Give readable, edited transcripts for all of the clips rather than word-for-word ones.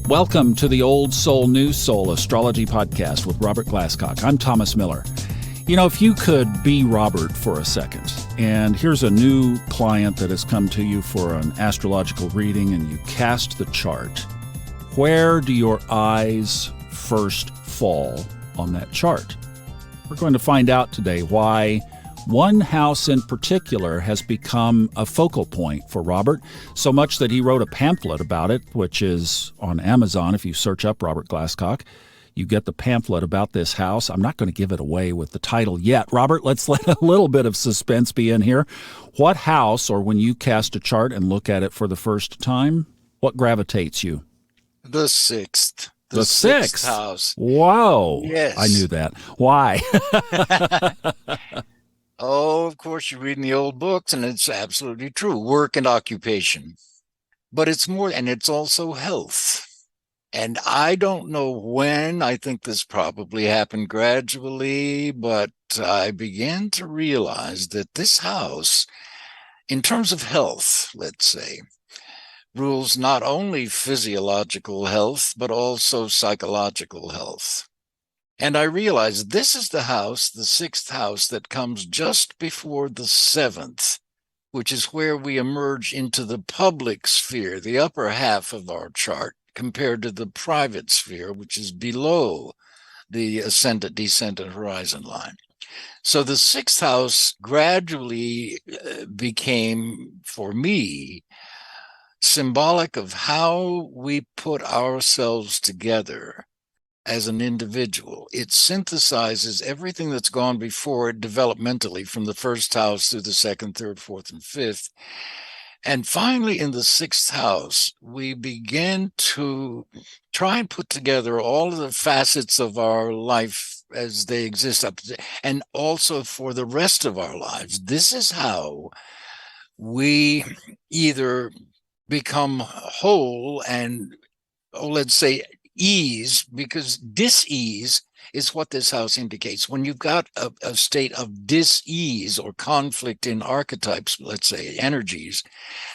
Welcome to the Old Soul, New Soul Astrology Podcast with Robert Glasscock. I'm Thomas Miller. You know, if you could be Robert for a second, and here's a new client that has come to you for an astrological reading, and you cast the chart, where do your eyes first fall on that chart? We're going to find out today why one house in particular has become a focal point for Robert, so much that he wrote a pamphlet about it, which is on Amazon. If you search up Robert Glasscock, you get the pamphlet about this house. I'm not going to give it away with the title yet. Robert, let's let a little bit of suspense be in here. What house, or when you cast a chart and look at it for the first time, what gravitates you? The sixth. The sixth house. Whoa. Yes. I knew that. Why? Oh, of course, you're reading the old books, and it's absolutely true. Work and occupation. But it's more, and it's also health. And I don't know when. I think this probably happened gradually, but I began to realize that this house, in terms of health, let's say, rules not only physiological health, but also psychological health. And I realized this is the house, the sixth house, that comes just before the seventh, which is where we emerge into the public sphere, the upper half of our chart, compared to the private sphere, which is below the ascendant-descendant horizon line. So the sixth house gradually became, for me, symbolic of how we put ourselves together as an individual. It synthesizes everything that's gone before it developmentally, from the first house through the second, third, fourth, and fifth. And finally, in the sixth house, we begin to try and put together all of the facets of our life as they exist up, and also for the rest of our lives. This is how we either become whole and, let's say, ease, because dis-ease is what this house indicates. When you've got a state of dis-ease or conflict in archetypes, let's say energies,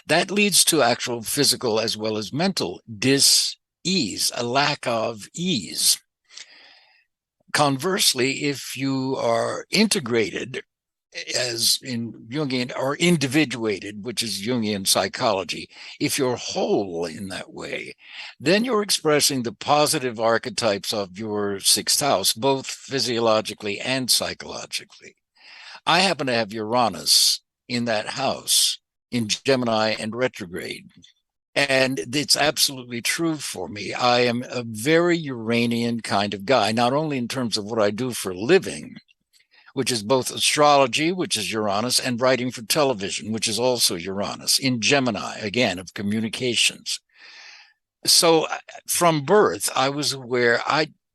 that leads to actual physical as well as mental dis-ease, a lack of ease. Conversely, if you are integrated, as in Jungian, or individuated, which is Jungian psychology, if you're whole in that way, then you're expressing the positive archetypes of your sixth house, both physiologically and psychologically. I happen to have Uranus in that house, in Gemini and retrograde. And it's absolutely true for me. I am a very Uranian kind of guy, not only in terms of what I do for a living, which is both astrology, which is Uranus, and writing for television, which is also Uranus, in Gemini, again, of communications. So from birth, I was aware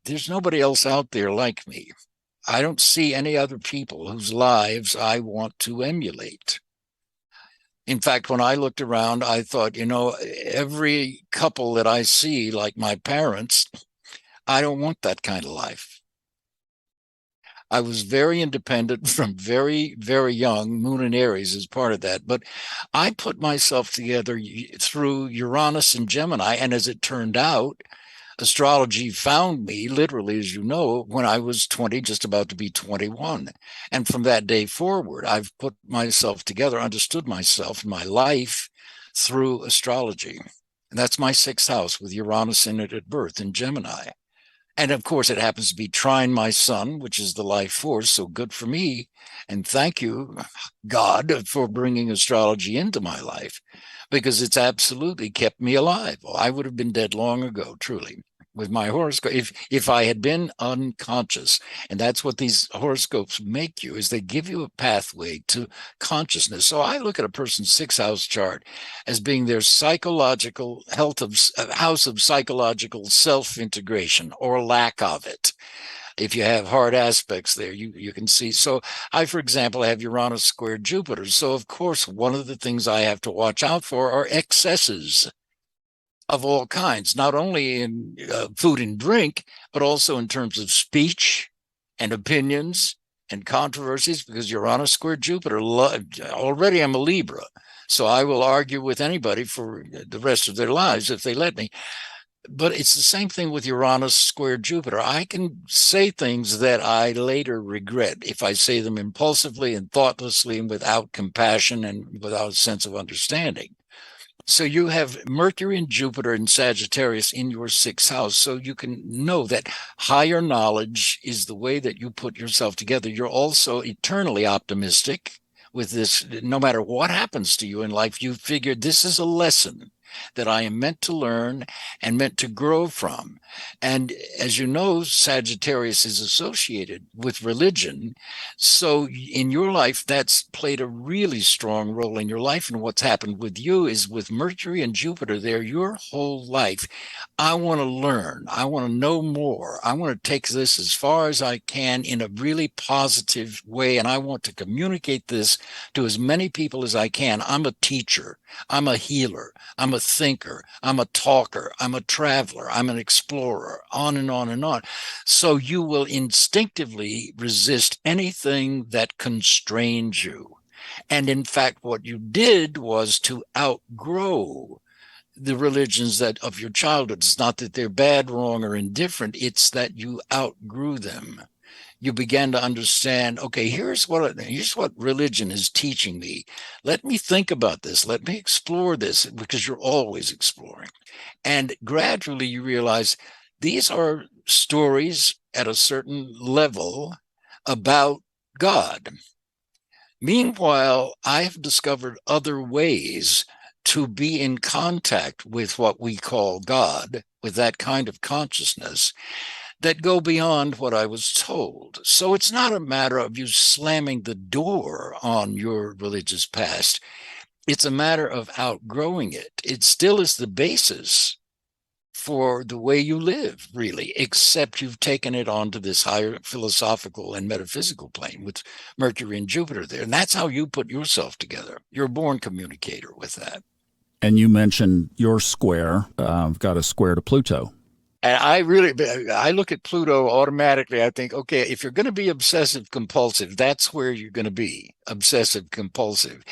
there's nobody else out there like me. I don't see any other people whose lives I want to emulate. In fact, when I looked around, I thought, every couple that I see, like my parents, I don't want that kind of life. I was very independent from very, very young. Moon and Aries is part of that. But I put myself together through Uranus and Gemini. And as it turned out, astrology found me, literally, as you know, when I was 20, just about to be 21. And from that day forward, I've put myself together, understood myself and my life through astrology. And that's my sixth house, with Uranus in it at birth in Gemini. And of course, it happens to be trine my sun, which is the life force. So good for me. And thank you, God, for bringing astrology into my life, because it's absolutely kept me alive. Well, I would have been dead long ago, truly, with my horoscope, if I had been unconscious. And that's what these horoscopes make you, is they give you a pathway to consciousness. So I look at a person's sixth house chart as being their psychological health, of house of psychological self-integration, or lack of it. If you have hard aspects there, you can see. So I, for example, have Uranus squared Jupiter. So of course, one of the things I have to watch out for are excesses of all kinds, not only in food and drink, but also in terms of speech and opinions and controversies, because Uranus squared Jupiter, already I'm a Libra, so I will argue with anybody for the rest of their lives if they let me. But it's the same thing with Uranus square Jupiter. I can say things that I later regret if I say them impulsively and thoughtlessly and without compassion and without a sense of understanding. So you have Mercury and Jupiter and Sagittarius in your sixth house. So you can know that higher knowledge is the way that you put yourself together. You're also eternally optimistic with this. No matter what happens to you in life, you figure this is a lesson that I am meant to learn and meant to grow from. And as you know, Sagittarius is associated with religion. So in your life, that's played a really strong role in your life. And what's happened with you is with Mercury and Jupiter there, your whole life, I want to learn. I want to know more. I want to take this as far as I can in a really positive way. And I want to communicate this to as many people as I can. I'm a teacher. I'm a healer. I'm a thinker. I'm a talker. I'm a traveler. I'm an explorer, on and on and on. So you will instinctively resist anything that constrains you. And in fact, what you did was to outgrow the religions that of your childhood. It's not that they're bad, wrong, or indifferent. It's that you outgrew them. You began to understand, okay, here's what religion is teaching me. Let me think about this. Let me explore this, because you're always exploring. And gradually you realize these are stories at a certain level about God. Meanwhile, I've discovered other ways to be in contact with what we call God, with that kind of consciousness, that go beyond what I was told. So it's not a matter of you slamming the door on your religious past. It's a matter of outgrowing it. It still is the basis for the way you live, really, except you've taken it onto this higher philosophical and metaphysical plane with Mercury and Jupiter there. And that's how you put yourself together. You're a born communicator with that. And you mentioned your square. I've got a square to Pluto. And I look at Pluto automatically. I think, okay, if you're going to be obsessive compulsive, that's where you're going to be obsessive compulsive.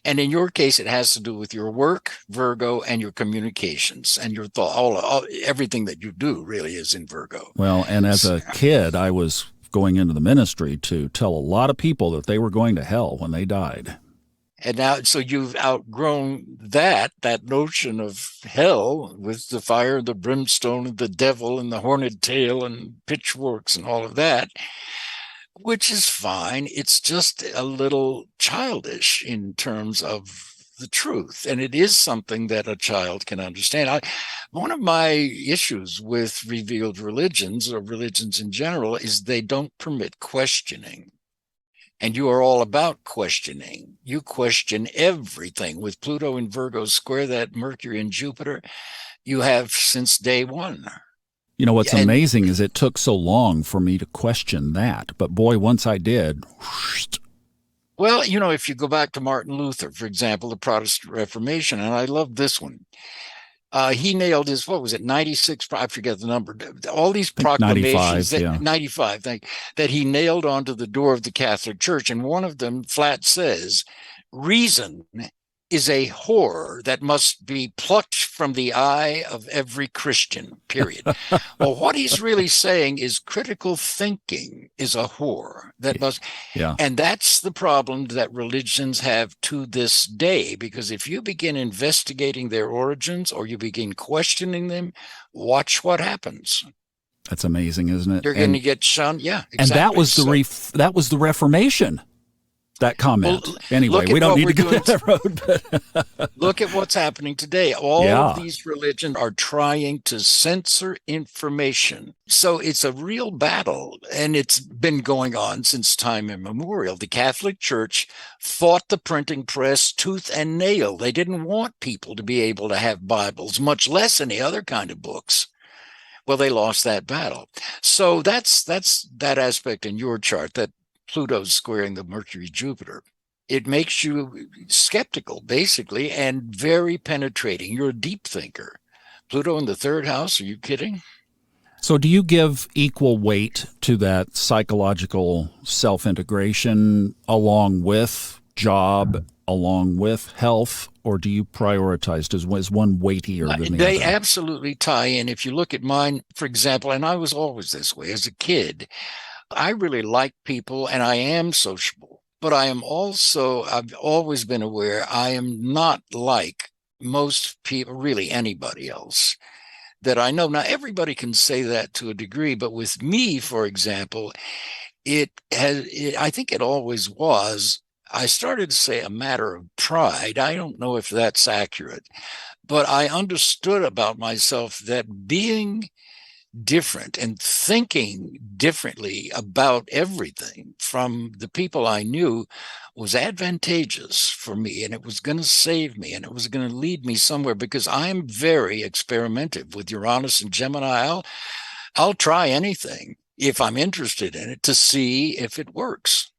And in your case, it has to do with your work, Virgo, and your communications and your thought. Everything that you do really is in Virgo. Well, and as a kid, I was going into the ministry to tell a lot of people that they were going to hell when they died. And now, so you've outgrown that notion of hell with the fire, the brimstone, and the devil, and the horned tail, and pitchforks, and all of that, which is fine. It's just a little childish in terms of the truth. And it is something that a child can understand. One of my issues with revealed religions, or religions in general, is they don't permit questioning. And you are all about questioning. You question everything. With Pluto in Virgo square that Mercury and Jupiter, you have since day one. You know, what's amazing is it took so long for me to question that. But boy, once I did. Well, you know, if you go back to Martin Luther, for example, the Protestant Reformation, and I love this one. He nailed his, 96? I forget the number. All these proclamations, 95, that he nailed onto the door of the Catholic Church. And one of them flat says, reason is a whore that must be plucked from the eye of every Christian, period. Well, what he's really saying is critical thinking is a whore that must, and that's the problem that religions have to this day, because if you begin investigating their origins or you begin questioning them, watch what happens. That's amazing, isn't it? You're going to get shunned. Yeah, exactly. And that was the Reformation. That comment. Well, anyway, we don't need to go down that road. But look at what's happening today. All of these religions are trying to censor information. So it's a real battle, and it's been going on since time immemorial. The Catholic Church fought the printing press tooth and nail. They didn't want people to be able to have Bibles, much less any other kind of books. Well, they lost that battle. So that's that aspect in your chart, that Pluto's squaring the Mercury Jupiter. It makes you skeptical, basically, and very penetrating. You're a deep thinker. Pluto in the third house, are you kidding? So do you give equal weight to that psychological self-integration along with job along with health, or do you prioritize? Is one weightier than the They other? absolutely tie in. If you look at mine, for example, and I was always this way as a kid, I really like people and I am sociable, but I've always been aware I am not like most people, really anybody else that I know. Now, everybody can say that to a degree, but with me, for example, I think it always was. I started to say a matter of pride. I don't know if that's accurate, but I understood about myself that being different and thinking differently about everything from the people I knew was advantageous for me, and it was going to save me, and it was going to lead me somewhere, because I'm very experimentative with Uranus and Gemini. I'll try anything if I'm interested in it to see if it works.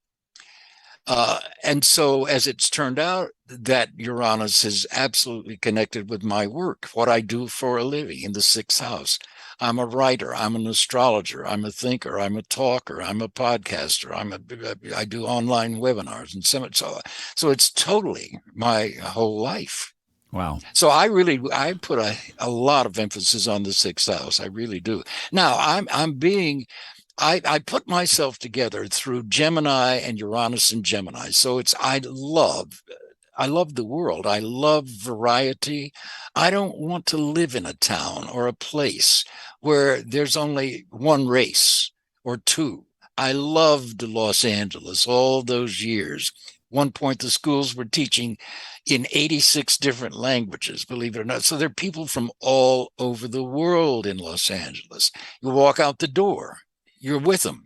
And so, as it's turned out, that Uranus is absolutely connected with my work, what I do for a living in the sixth house. I'm a writer. I'm an astrologer. I'm a thinker. I'm a talker. I'm a podcaster. I do online webinars and so it's totally my whole life. Wow. So I put a lot of emphasis on the sixth house. I really do. Now I put myself together through Gemini and Uranus and Gemini. So I love the world. I love variety. I don't want to live in a town or a place where there's only one race or two. I loved Los Angeles all those years. One point, the schools were teaching in 86 different languages, believe it or not. So there are people from all over the world in Los Angeles. You walk out the door, you're with them.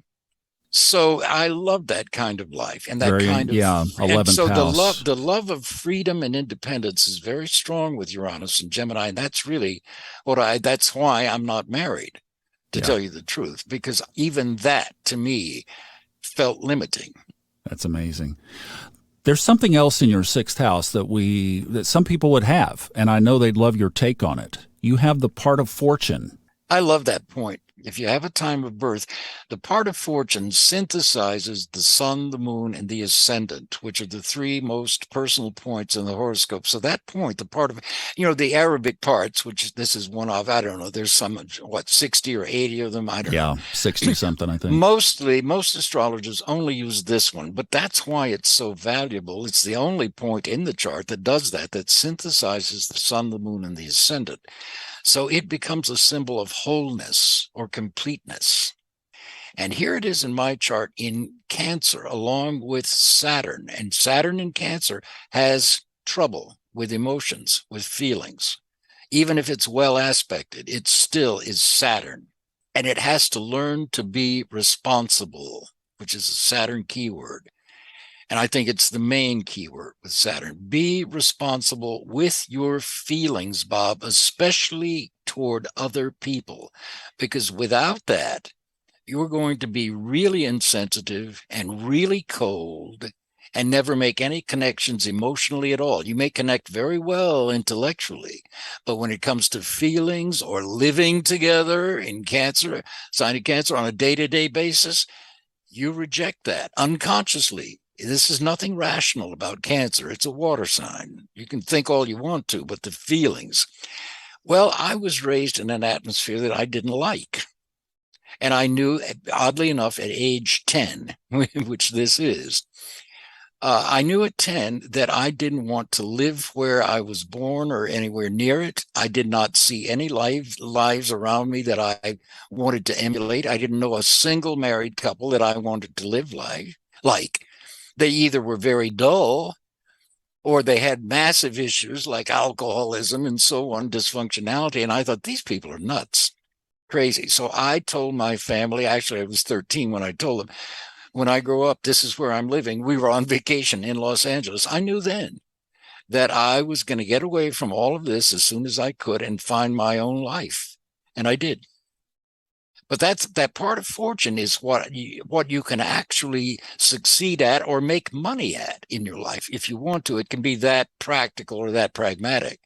So I love that kind of life and that Very, kind of, yeah, and 11th so house. the love of freedom and independence is very strong with Uranus and Gemini. And that's really that's why I'm not married, to Yeah, tell you the truth, because even that to me felt limiting. that's amazing. There's something else in your sixth house that some people would have, and I know they'd love your take on it. You have the part of fortune. I love that point. If you have a time of birth, the part of fortune synthesizes the sun, the moon, and the ascendant, which are the three most personal points in the horoscope. So that point, the part of, the Arabic parts, which this is one of, I don't know, there's 60 or 80 of them. I don't know. Yeah, 60 something, I think. Most astrologers only use this one, but that's why it's so valuable. It's the only point in the chart that does that synthesizes the sun, the moon, and the ascendant. So it becomes a symbol of wholeness or completeness. And here it is in my chart in Cancer, along with Saturn. And Saturn in Cancer has trouble with emotions, with feelings. Even if it's well aspected, it still is Saturn. And it has to learn to be responsible, which is a Saturn keyword. And I think it's the main keyword with Saturn. Be responsible with your feelings, Bob, especially toward other people, because without that, you're going to be really insensitive and really cold and never make any connections emotionally at all. You may connect very well intellectually, but when it comes to feelings or living together in Cancer, sign of Cancer on a day-to-day basis, you reject that unconsciously. This is nothing rational about Cancer. It's a water sign. You can think all you want to, but the feelings. Well, I was raised in an atmosphere that I didn't like. And I knew, oddly enough, at age 10, which this is, I knew at 10 that I didn't want to live where I was born or anywhere near it. I did not see any lives around me that I wanted to emulate. I didn't know a single married couple that I wanted to live like. They either were very dull or they had massive issues like alcoholism and so on, dysfunctionality. And I thought, these people are nuts, crazy. So I told my family, actually, I was 13 when I told them, when I grow up, this is where I'm living. We were on vacation in Los Angeles. I knew then that I was going to get away from all of this as soon as I could and find my own life. And I did. But that part of fortune is what you can actually succeed at or make money at in your life if you want to. It can be that practical or that pragmatic.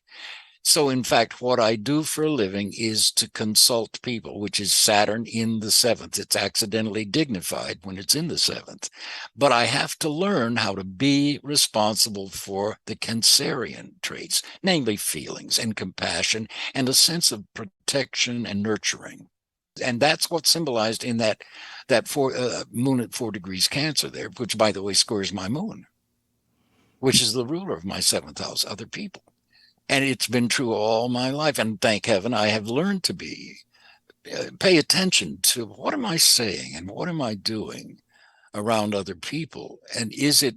So, in fact, what I do for a living is to consult people, which is Saturn in the seventh. It's accidentally dignified when it's in the seventh. But I have to learn how to be responsible for the Cancerian traits, namely feelings and compassion and a sense of protection and nurturing. And that's what's symbolized in that moon at 4 degrees Cancer there, which, by the way, squares my moon, which is the ruler of my seventh house, other people. And it's been true all my life. And thank heaven, I have learned to pay attention to what am I saying and what am I doing around other people? And is it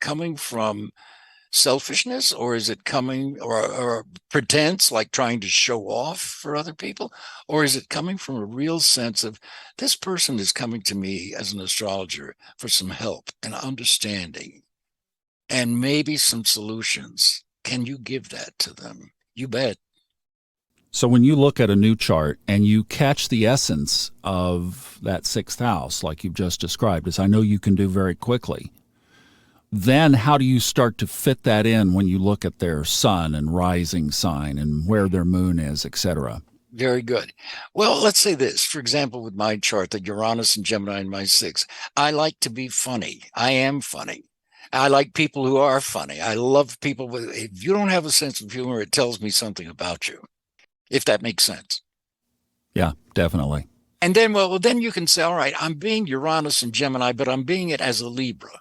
coming from selfishness, or is it coming or pretense, like trying to show off for other people? Or is it coming from a real sense of this person is coming to me as an astrologer for some help and understanding and maybe some solutions? Can you give that to them? You bet. So when you look at a new chart and you catch the essence of that sixth house, like you've just described, as I know you can do very quickly, then how do you start to fit that in when you look at their sun and rising sign and where their moon is, etc.? Very good. Well, let's say this, for example, with my chart, the Uranus and Gemini in my sixth, I like to be funny. I am funny. I like people who are funny. I love people if you don't have a sense of humor, it tells me something about you, if that makes sense. Yeah, definitely. And then, then you can say, all right, I'm being Uranus and Gemini, but I'm being it as a Libra,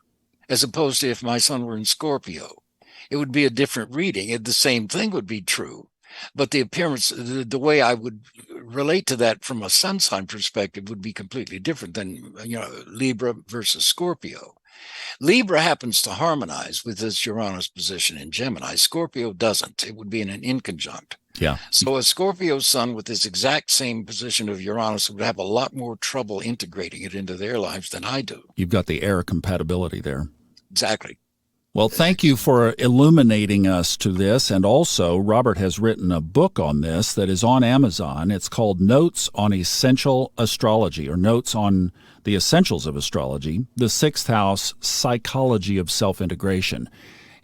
as opposed to if my sun were in Scorpio. It would be a different reading. The same thing would be true. But the appearance, the way I would relate to that from a sun sign perspective would be completely different than, Libra versus Scorpio. Libra happens to harmonize with this Uranus position in Gemini. Scorpio doesn't. It would be in an inconjunct. Yeah. So a Scorpio sun with this exact same position of Uranus would have a lot more trouble integrating it into their lives than I do. You've got the air compatibility there. Exactly. Well, thank you for illuminating us to this. And also, Robert has written a book on this that is on Amazon. It's called Notes on Essential Astrology, or Notes on the Essentials of Astrology, the Sixth House Psychology of Self-Integration.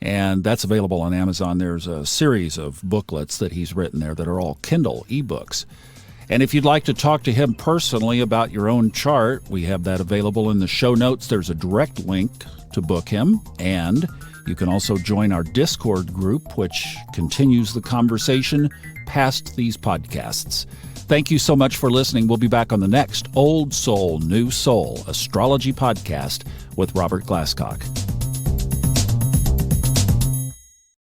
And that's available on Amazon. There's a series of booklets that he's written there that are all Kindle ebooks. And if you'd like to talk to him personally about your own chart, we have that available in the show notes. There's a direct link to book him, and you can also join our Discord group, which continues the conversation past these podcasts. Thank you so much for listening. We'll be back on the next Old Soul, New Soul Astrology podcast with Robert Glasscock.